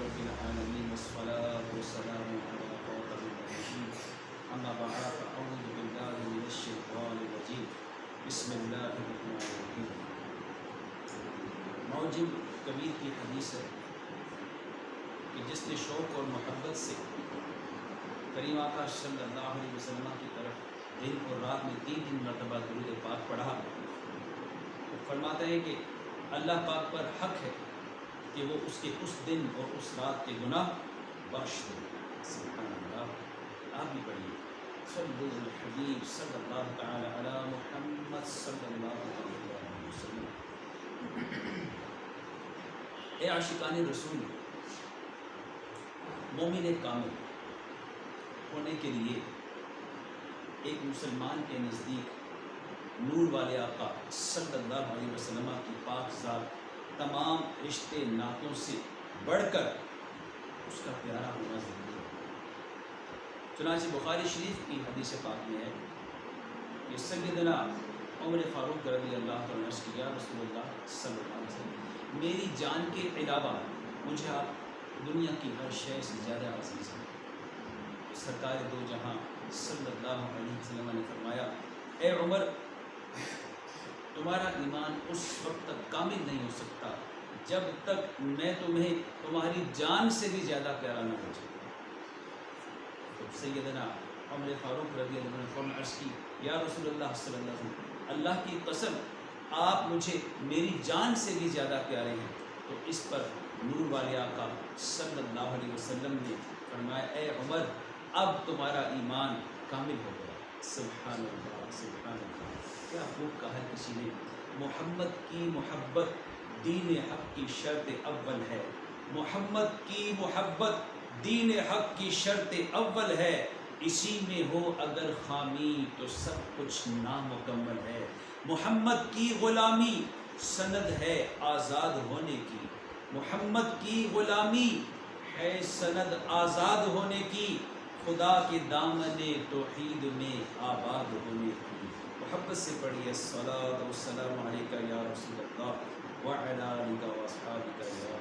رب العالمين والصلاة والسلام على خاتم النبيين أما بعد فأعوذ بالله من الشيطان الرجيم بسم الله الرحمن الرحيم. معجم کبیر کی حدیث ہے کہ جس نے شوق اور محبت سے کریم آقا صلی اللہ علیہ وسلم کی طرف دن اور رات میں 3 مرتبہ درود پاک پڑھا تو فرماتا ہے کہ اللہ پاک پر حق ہے کہ وہ اس کے اس دن اور اس رات کے گناہ بخش دے. سبحان اللہ. آپ بھی پڑھیے صلی الحبیب صلی اللہ تعالی علی محمد صلی اللہ علیہ وسلم. اے عاشقان رسول، مومن کامل ہونے کے لیے ایک مسلمان کے نزدیک نور والے آقا صلی اللہ علیہ وسلم کی پاک ذات تمام رشتے ناتوں سے بڑھ کر اس کا پیارا ہونا ضروری ہے. چنانچہ بخاری شریف کی حدیث پاک میں ہے کہ سیدنا عمر فاروق رضی اللہ عنہ نے کیا رسول اللہ صلی اللہ علیہ وسلم، میری جان کے علاوہ مجھے آپ دنیا کی ہر شے سے زیادہ عزیز ہے. سرکار دو جہاں صلی اللہ علیہ وسلم نے فرمایا، اے عمر، تمہارا ایمان اس وقت تک کامل نہیں ہو سکتا جب تک میں تمہیں تمہاری جان سے بھی زیادہ پیارا نہ ہو جائے. تو سیدنا عمر فاروق رضی اللہ عنہ نے فوراً عرض کی، یا رسول اللہ صلی اللہ علیہ وسلم، اللہ کی قسم آپ مجھے میری جان سے بھی زیادہ پیارے ہیں. تو اس پر نور والے آقا صلی اللہ علیہ وسلم نے فرمایا، اے عمر، اب تمہارا ایمان کامل ہو گیا. سبحان اللہ، سبحان اللہ. کیا خوب کہا کسی نے، محمد کی محبت دین حق کی شرط اول ہے. محمد کی محبت دین حق کی شرط اول ہے. اسی میں ہو اگر خامی تو سب کچھ نامکمل ہے. محمد کی غلامی سند ہے آزاد ہونے کی. محمد کی غلامی ہے سند آزاد ہونے کی. خدا کے دامن توحید میں آباد ہونے کی. محبت سے پڑھیے الصلاۃ والسلام علیکہ یا رسول اللہ وعلی آلک واصحابک یا